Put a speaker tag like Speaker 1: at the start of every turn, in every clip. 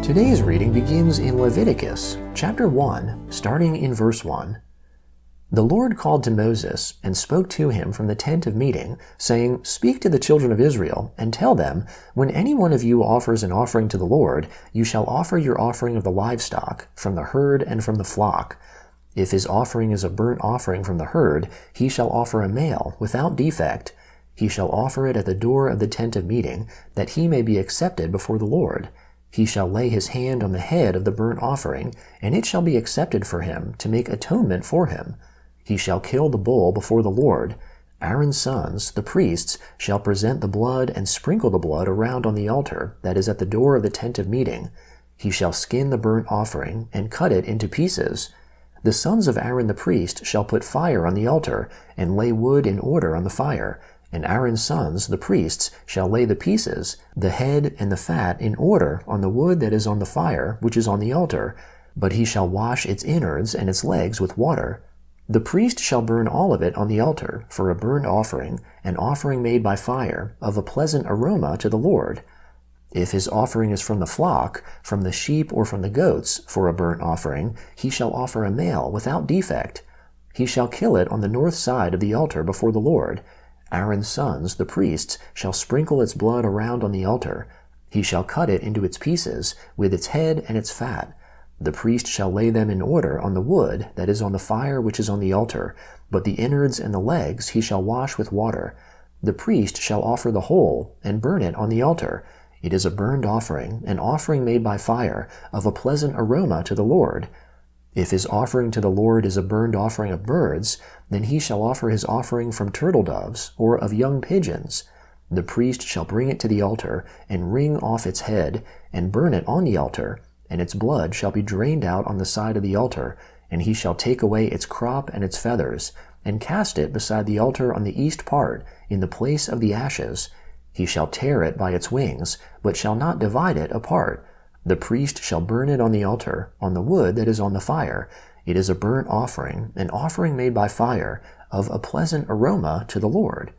Speaker 1: Today's reading begins in Leviticus, chapter 1, starting in verse 1. The Lord called to Moses and spoke to him from the tent of meeting, saying, "Speak to the children of Israel, and tell them, when any one of you offers an offering to the Lord, you shall offer your offering of the livestock, from the herd and from the flock. If his offering is a burnt offering from the herd, he shall offer a male, without defect. He shall offer it at the door of the tent of meeting, that he may be accepted before the Lord. He shall lay his hand on the head of the burnt offering, and it shall be accepted for him, to make atonement for him. He shall kill the bull before the Lord. Aaron's sons, the priests, shall present the blood and sprinkle the blood around on the altar that is at the door of the tent of meeting. He shall skin the burnt offering and cut it into pieces. The sons of Aaron the priest shall put fire on the altar and lay wood in order on the fire. And Aaron's sons, the priests, shall lay the pieces, the head and the fat, in order on the wood that is on the fire, which is on the altar. But he shall wash its innards and its legs with water. The priest shall burn all of it on the altar for a burnt offering, an offering made by fire, of a pleasant aroma to the Lord. If his offering is from the flock, from the sheep or from the goats, for a burnt offering, he shall offer a male without defect. He shall kill it on the north side of the altar before the Lord. Aaron's sons, the priests, shall sprinkle its blood around on the altar. He shall cut it into its pieces, with its head and its fat. The priest shall lay them in order on the wood that is on the fire which is on the altar, but the innards and the legs he shall wash with water. The priest shall offer the whole, and burn it on the altar. It is a burnt offering, an offering made by fire, of a pleasant aroma to the Lord. If his offering to the Lord is a burnt offering of birds, then he shall offer his offering from turtle doves, or of young pigeons. The priest shall bring it to the altar, and wring off its head, and burn it on the altar, and its blood shall be drained out on the side of the altar, and he shall take away its crop and its feathers, and cast it beside the altar on the east part, in the place of the ashes. He shall tear it by its wings, but shall not divide it apart. The priest shall burn it on the altar, on the wood that is on the fire. It is a burnt offering, an offering made by fire, of a pleasant aroma to the Lord.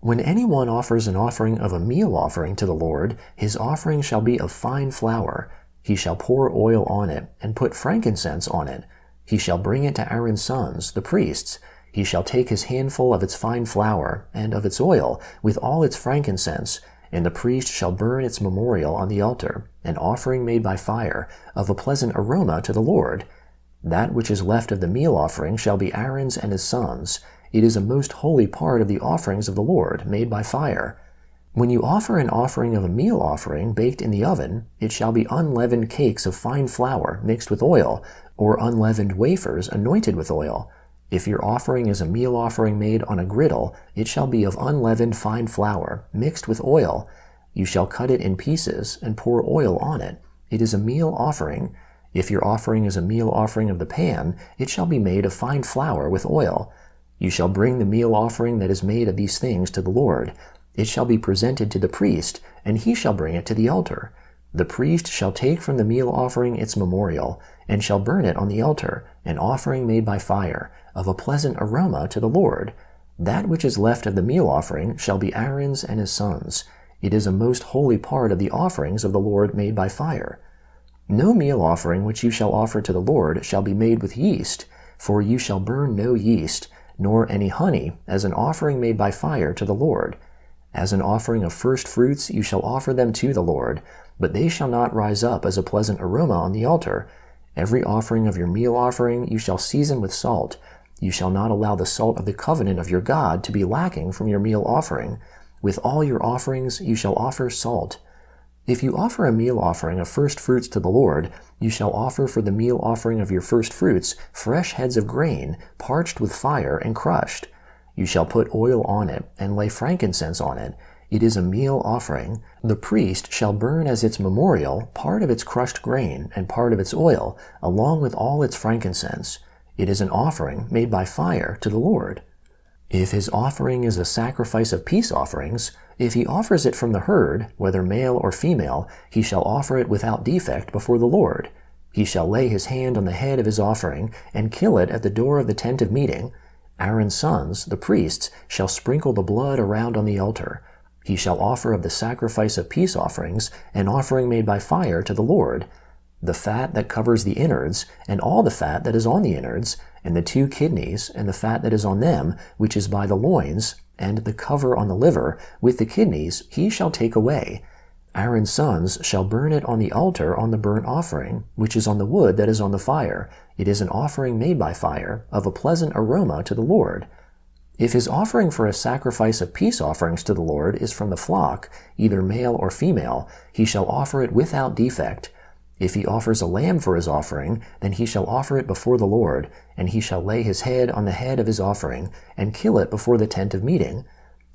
Speaker 1: When anyone offers an offering of a meal offering to the Lord, his offering shall be of fine flour. He shall pour oil on it, and put frankincense on it. He shall bring it to Aaron's sons, the priests. He shall take his handful of its fine flour, and of its oil, with all its frankincense, and the priest shall burn its memorial on the altar, an offering made by fire, of a pleasant aroma to the Lord. That which is left of the meal offering shall be Aaron's and his sons. It is a most holy part of the offerings of the Lord, made by fire. When you offer an offering of a meal offering baked in the oven, it shall be unleavened cakes of fine flour mixed with oil, or unleavened wafers anointed with oil. If your offering is a meal offering made on a griddle, it shall be of unleavened fine flour, mixed with oil. You shall cut it in pieces, and pour oil on it. It is a meal offering. If your offering is a meal offering of the pan, it shall be made of fine flour with oil. You shall bring the meal offering that is made of these things to the Lord. It shall be presented to the priest, and he shall bring it to the altar. The priest shall take from the meal offering its memorial, and shall burn it on the altar, an offering made by fire, of a pleasant aroma to the Lord. That which is left of the meal offering shall be Aaron's and his sons. It is a most holy part of the offerings of the Lord made by fire. No meal offering which you shall offer to the Lord shall be made with yeast, for you shall burn no yeast, nor any honey, as an offering made by fire to the Lord. As an offering of first fruits you shall offer them to the Lord, but they shall not rise up as a pleasant aroma on the altar. Every offering of your meal offering you shall season with salt. You shall not allow the salt of the covenant of your God to be lacking from your meal offering. With all your offerings you shall offer salt. If you offer a meal offering of first fruits to the Lord, you shall offer for the meal offering of your first fruits fresh heads of grain, parched with fire and crushed. You shall put oil on it, and lay frankincense on it. It is a meal offering. The priest shall burn as its memorial part of its crushed grain and part of its oil, along with all its frankincense. It is an offering made by fire to the Lord. If his offering is a sacrifice of peace offerings, if he offers it from the herd, whether male or female, he shall offer it without defect before the Lord. He shall lay his hand on the head of his offering and kill it at the door of the tent of meeting. Aaron's sons, the priests, shall sprinkle the blood around on the altar. He shall offer of the sacrifice of peace offerings an offering made by fire to the Lord, the fat that covers the innards, and all the fat that is on the innards, and the 2 kidneys, and the fat that is on them, which is by the loins, and the cover on the liver, with the kidneys, he shall take away. Aaron's sons shall burn it on the altar on the burnt offering, which is on the wood that is on the fire. It is an offering made by fire, of a pleasant aroma to the Lord. If his offering for a sacrifice of peace offerings to the Lord is from the flock, either male or female, he shall offer it without defect. If he offers a lamb for his offering, then he shall offer it before the Lord, and he shall lay his head on the head of his offering, and kill it before the tent of meeting.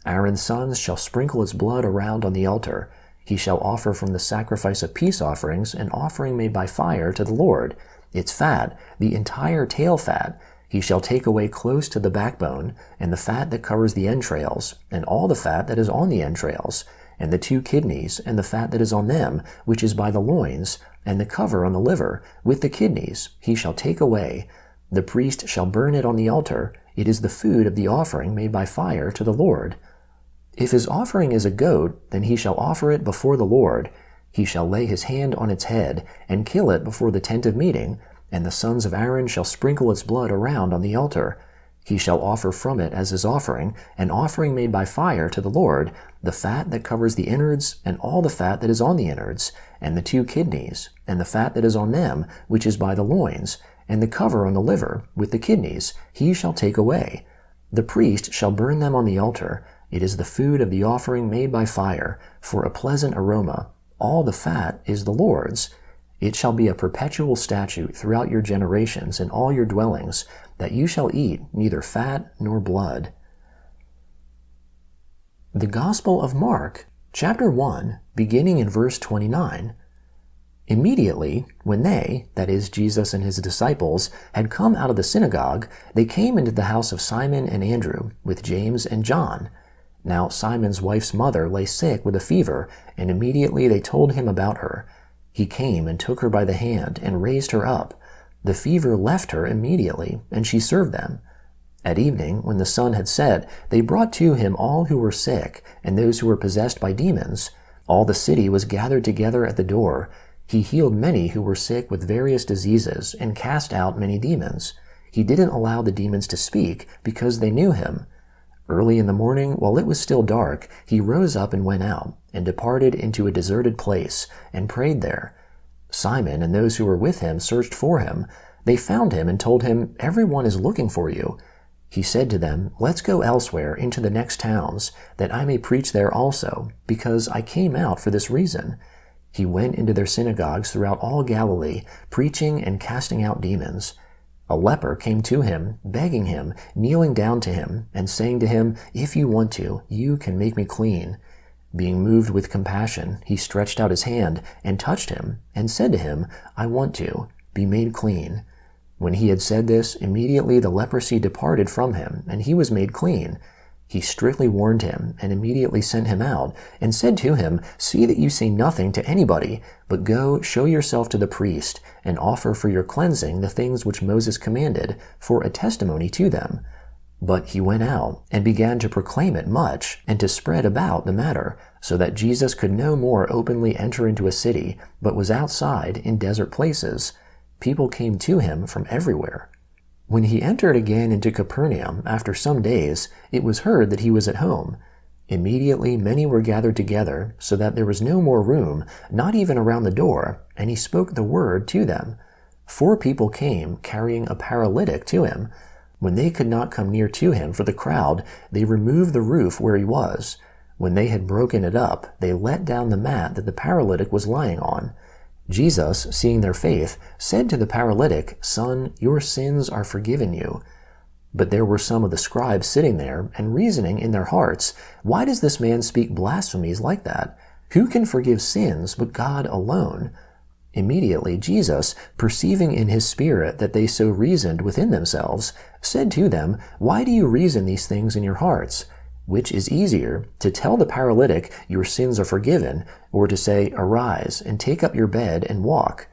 Speaker 1: Aaron's sons shall sprinkle its blood around on the altar. He shall offer from the sacrifice of peace offerings an offering made by fire to the Lord. Its fat, the entire tail fat, he shall take away close to the backbone, and the fat that covers the entrails, and all the fat that is on the entrails, and the 2 kidneys, and the fat that is on them, which is by the loins, and the cover on the liver, with the kidneys, he shall take away. The priest shall burn it on the altar. It is the food of the offering made by fire to the Lord. If his offering is a goat, then he shall offer it before the Lord. He shall lay his hand on its head, and kill it before the tent of meeting, and the sons of Aaron shall sprinkle its blood around on the altar. He shall offer from it as his offering, an offering made by fire to the Lord, the fat that covers the innards, and all the fat that is on the innards, and the 2 kidneys, and the fat that is on them, which is by the loins, and the cover on the liver, with the kidneys, he shall take away. The priest shall burn them on the altar. It is the food of the offering made by fire, for a pleasant aroma. All the fat is the Lord's. It shall be a perpetual statute throughout your generations in all your dwellings, that you shall eat neither fat nor blood. The Gospel of Mark, chapter 1, beginning in verse 29. Immediately, when they, that is, Jesus and his disciples, had come out of the synagogue, they came into the house of Simon and Andrew, with James and John. Now Simon's wife's mother lay sick with a fever, and immediately they told him about her. He came and took her by the hand and raised her up. The fever left her immediately, and she served them. At evening, when the sun had set, they brought to him all who were sick, and those who were possessed by demons. All the city was gathered together at the door. He healed many who were sick with various diseases, and cast out many demons. He didn't allow the demons to speak, because they knew him. Early in the morning, while it was still dark, he rose up and went out, and departed into a deserted place, and prayed there. Simon and those who were with him searched for him. They found him and told him, "Everyone is looking for you." He said to them, "Let's go elsewhere into the next towns, that I may preach there also, because I came out for this reason." He went into their synagogues throughout all Galilee, preaching and casting out demons. A leper came to him, begging him, kneeling down to him, and saying to him, "If you want to, you can make me clean." Being moved with compassion, he stretched out his hand and touched him, and said to him, "I want to, be made clean." When he had said this, immediately the leprosy departed from him, and he was made clean. He strictly warned him, and immediately sent him out, and said to him, "See that you say nothing to anybody, but go, show yourself to the priest, and offer for your cleansing the things which Moses commanded, for a testimony to them." But he went out, and began to proclaim it much, and to spread about the matter, so that Jesus could no more openly enter into a city, but was outside in desert places. People came to him from everywhere. When he entered again into Capernaum after some days, it was heard that he was at home. Immediately many were gathered together, so that there was no more room, not even around the door, and he spoke the word to them. 4 people came, carrying a paralytic to him. When they could not come near to him for the crowd, they removed the roof where he was. When they had broken it up, they let down the mat that the paralytic was lying on. Jesus, seeing their faith, said to the paralytic, "Son, your sins are forgiven you." But there were some of the scribes sitting there, and reasoning in their hearts, "Why does this man speak blasphemies like that? Who can forgive sins but God alone?" Immediately Jesus, perceiving in his spirit that they so reasoned within themselves, said to them, Why do you reason these things in your hearts? Which is easier, to tell the paralytic, Your sins are forgiven, or to say, Arise, and take up your bed and walk?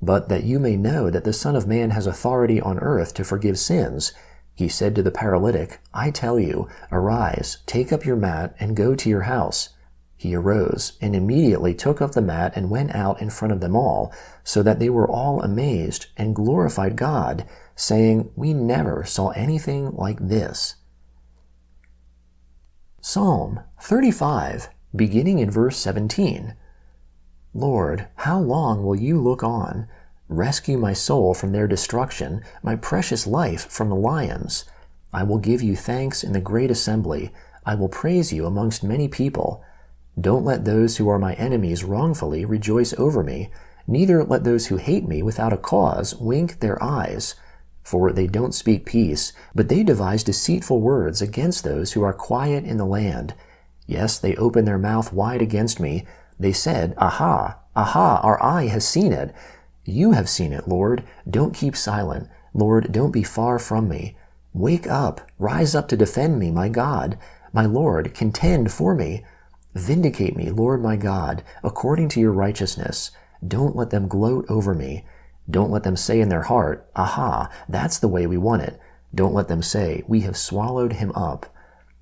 Speaker 1: But that you may know that the Son of Man has authority on earth to forgive sins, he said to the paralytic, I tell you, arise, take up your mat, and go to your house. He arose, and immediately took up the mat and went out in front of them all, so that they were all amazed and glorified God, saying, We never saw anything like this. Psalm 35, beginning in verse 17. Lord, how long will you look on? Rescue my soul from their destruction, my precious life from the lions. I will give you thanks in the great assembly. I will praise you amongst many people. Don't let those who are my enemies wrongfully rejoice over me, neither let those who hate me without a cause wink their eyes. For they don't speak peace, but they devise deceitful words against those who are quiet in the land. Yes, they open their mouth wide against me. They said, Aha, aha, our eye has seen it. You have seen it, Lord. Don't keep silent. Lord, don't be far from me. Wake up, rise up to defend me, my God. My Lord, contend for me. Vindicate me, Lord my God, according to your righteousness. Don't let them gloat over me. Don't let them say in their heart, Aha, that's the way we want it. Don't let them say, We have swallowed him up.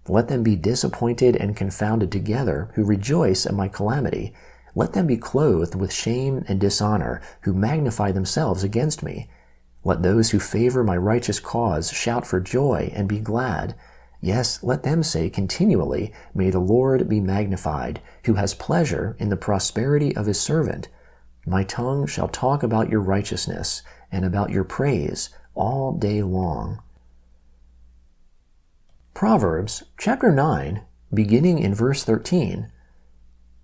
Speaker 1: Let them be disappointed and confounded together who rejoice at my calamity. Let them be clothed with shame and dishonor, who magnify themselves against me. Let those who favor my righteous cause shout for joy and be glad. Yes, let them say continually, May the Lord be magnified, who has pleasure in the prosperity of his servant. My tongue shall talk about your righteousness and about your praise all day long. Proverbs chapter 9, beginning in verse 13.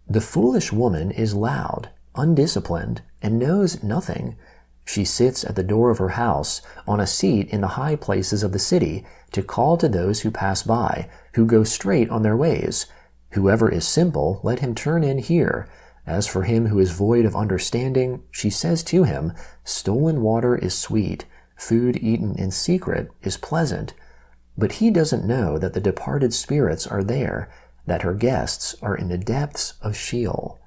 Speaker 1: The foolish woman is loud, undisciplined, and knows nothing. She sits at the door of her house, on a seat in the high places of the city, to call to those who pass by, who go straight on their ways. Whoever is simple, let him turn in here. As for him who is void of understanding, she says to him, Stolen water is sweet, food eaten in secret is pleasant. But he doesn't know that the departed spirits are there, that her guests are in the depths of Sheol.